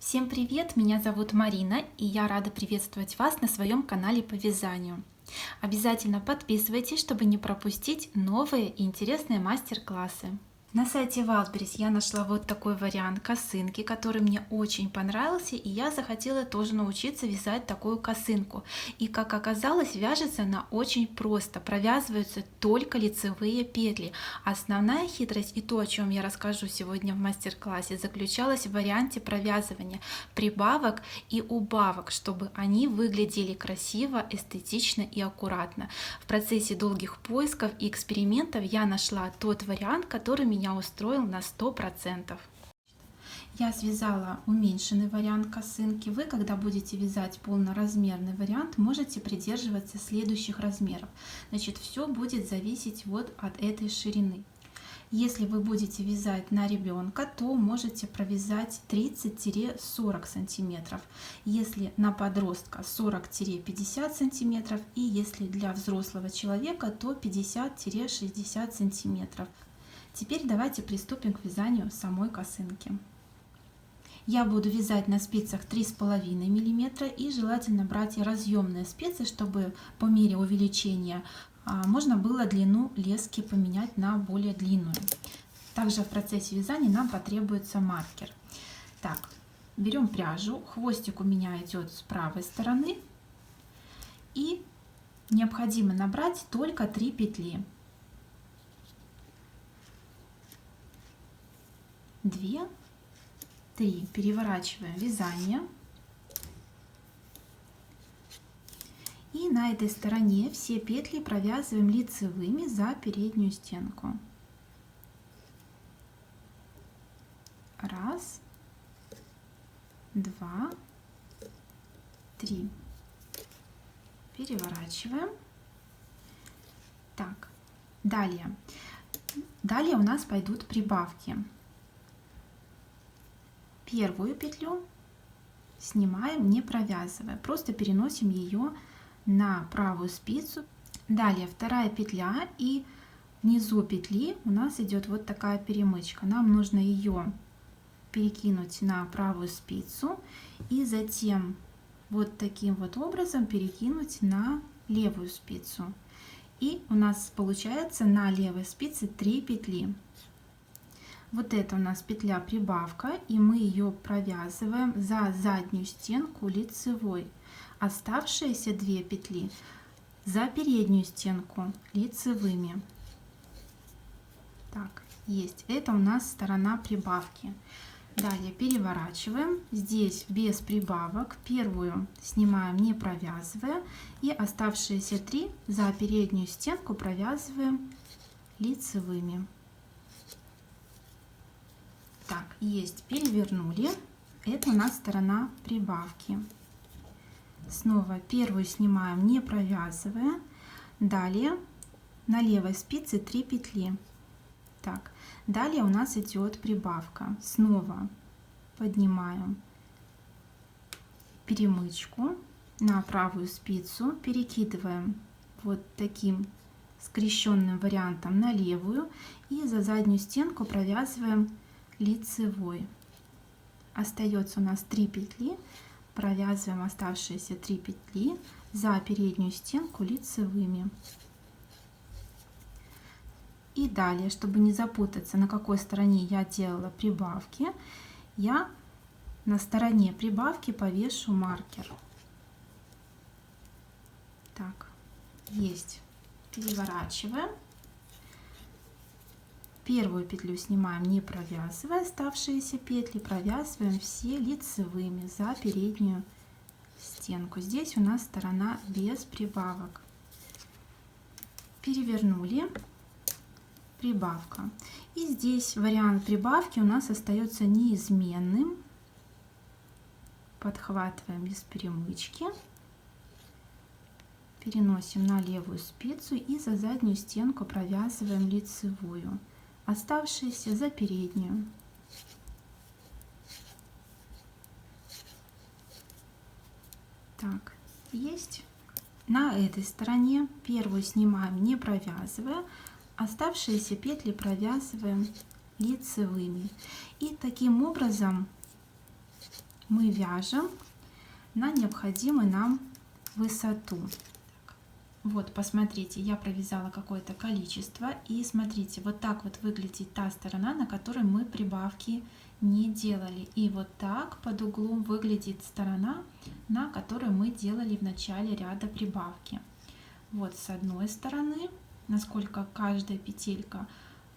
Всем привет! Меня зовут Марина, и я рада приветствовать вас на своем канале по вязанию. Обязательно подписывайтесь, чтобы не пропустить новые и интересные мастер-классы. На сайте Wildberries я нашла вот такой вариант косынки, который мне очень понравился, и я захотела тоже научиться вязать такую косынку. И как оказалось, вяжется она очень просто, провязываются только лицевые петли. Основная хитрость и то, о чем я расскажу сегодня в мастер-классе, заключалась в варианте провязывания прибавок и убавок, чтобы они выглядели красиво, эстетично и аккуратно. В процессе долгих поисков и экспериментов я нашла тот вариант, который меня устроил на 100%. Я связала уменьшенный вариант косынки. Вы, когда будете вязать полноразмерный вариант, можете придерживаться следующих размеров. Значит, все будет зависеть вот от этой ширины. Если вы будете вязать на ребенка, то можете провязать 30-40 сантиметров. Если на подростка 40-50 сантиметров. И если для взрослого человека, то 50-60 сантиметров. Теперь давайте приступим к вязанию самой косынки. Я буду вязать на спицах 3,5 мм и желательно брать разъемные спицы, чтобы по мере увеличения можно было длину лески поменять на более длинную. Также в процессе вязания нам потребуется маркер. Так, берем пряжу, хвостик у меня идет с правой стороны, и необходимо набрать только 3 петли. 2, 3. Переворачиваем вязание. И на этой стороне все петли провязываем лицевыми за переднюю стенку. 1, 2, 3. Переворачиваем. Так, далее у нас пойдут прибавки. Первую петлю снимаем, не провязывая, просто переносим ее на правую спицу. Далее вторая петля, и внизу петли у нас идет вот такая перемычка. Нам нужно ее перекинуть на правую спицу и затем вот таким вот образом перекинуть на левую спицу. И у нас получается на левой спице 3 петли. Вот это у нас петля прибавка, и мы ее провязываем за заднюю стенку лицевой. Оставшиеся 2 петли за переднюю стенку лицевыми. Так, есть. Это у нас сторона прибавки. Далее переворачиваем. Здесь без прибавок. Первую снимаем, не провязывая. И оставшиеся 3 за переднюю стенку провязываем лицевыми. Так, есть, перевернули. Это у нас сторона прибавки. Снова первую снимаем, не провязывая. Далее на левой спице 3 петли. Так, далее у нас идет прибавка. Снова поднимаем перемычку на правую спицу, перекидываем вот таким скрещенным вариантом на левую и за заднюю стенку провязываем лицевой. Остается у нас 3 петли, провязываем оставшиеся 3 петли за переднюю стенку лицевыми. И далее, чтобы не запутаться, на какой стороне я делала прибавки, я на стороне прибавки повешу маркер. Так, есть. Переворачиваем. Первую петлю снимаем, не провязывая, оставшиеся петли провязываем все лицевыми за переднюю стенку. Здесь у нас сторона без прибавок. Перевернули, прибавка. И здесь вариант прибавки у нас остается неизменным. Подхватываем без перемычки, переносим на левую спицу и за заднюю стенку провязываем лицевую. Оставшиеся за переднюю. Так, есть. На этой стороне первую снимаем, не провязывая, оставшиеся петли провязываем лицевыми. И таким образом мы вяжем на необходимую нам высоту. Вот, посмотрите, я провязала какое-то количество, и смотрите, вот так вот выглядит та сторона, на которой мы прибавки не делали, и вот так под углом выглядит сторона, на которой мы делали в начале ряда прибавки. Вот с одной стороны, насколько каждая петелька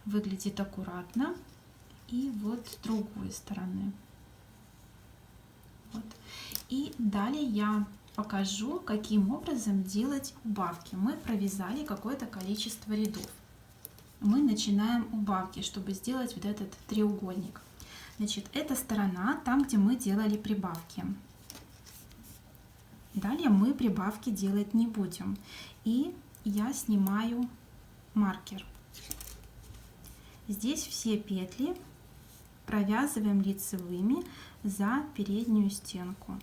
выглядит аккуратно, и вот с другой стороны. Вот. И далее я покажу, каким образом делать убавки. Мы провязали какое-то количество рядов. Мы начинаем убавки, чтобы сделать вот этот треугольник. Значит, это сторона, там, где мы делали прибавки. Далее мы прибавки делать не будем. И я снимаю маркер. Здесь все петли провязываем лицевыми за переднюю стенку.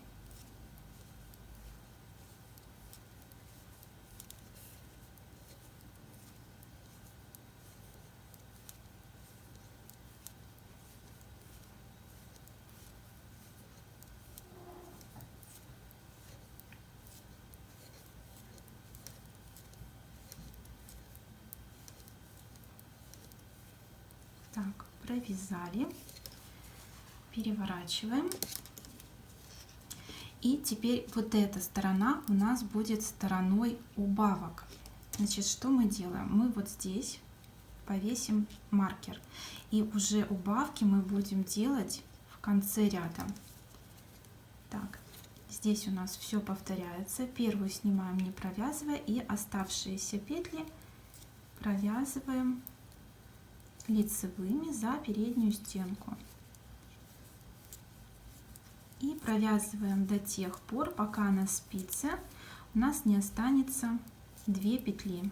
Так, провязали, переворачиваем. И теперь вот эта сторона у нас будет стороной убавок. Значит, что мы делаем? Мы вот здесь повесим маркер. И уже убавки мы будем делать в конце ряда. Так, здесь у нас все повторяется. Первую снимаем, не провязывая, и оставшиеся петли провязываем лицевыми за переднюю стенку. И провязываем до тех пор, пока на спице у нас не останется 2 петли.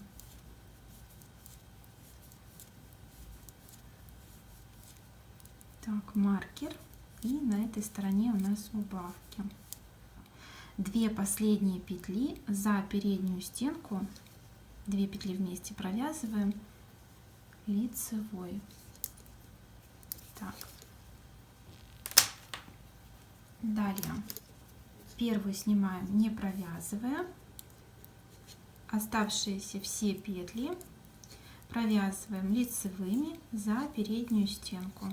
Так, маркер. И на этой стороне у нас убавки. 2 последние петли за переднюю стенку, 2 петли вместе провязываем лицевой. Так. Далее первую снимаем, не провязывая. Оставшиеся все петли провязываем лицевыми за переднюю стенку.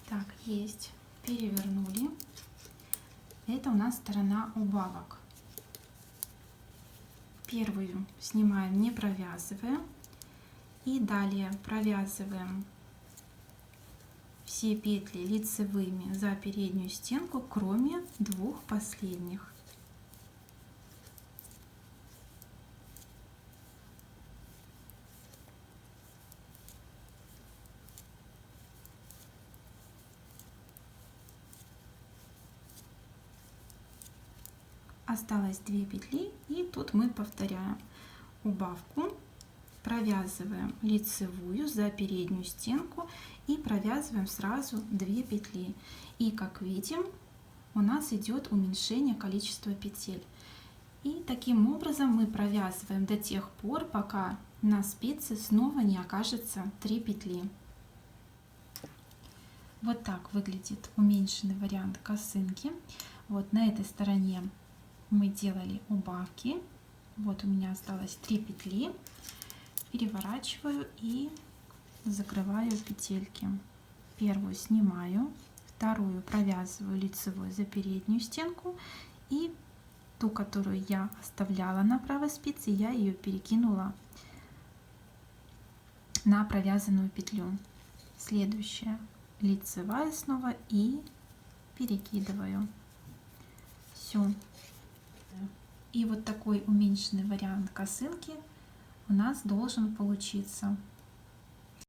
Так, есть. Перевернули. Это у нас сторона убавок. Первую снимаем, не провязывая. И далее провязываем все петли лицевыми за переднюю стенку, кроме 2 последних. Осталось 2 петли, и тут мы повторяем убавку, провязываем лицевую за переднюю стенку и провязываем сразу 2 петли. И как видим, у нас идет уменьшение количества петель. И таким образом мы провязываем до тех пор, пока на спице снова не окажется 3 петли. Вот так выглядит уменьшенный вариант косынки. Вот на этой стороне мы делали убавки. Вот у меня осталось 3 петли. Переворачиваю и закрываю петельки. Первую снимаю, вторую провязываю лицевой за переднюю стенку, и ту, которую я оставляла на правой спице, я ее перекинула на провязанную петлю. Следующая лицевая снова и перекидываю. Все. И вот такой уменьшенный вариант косынки у нас должен получиться.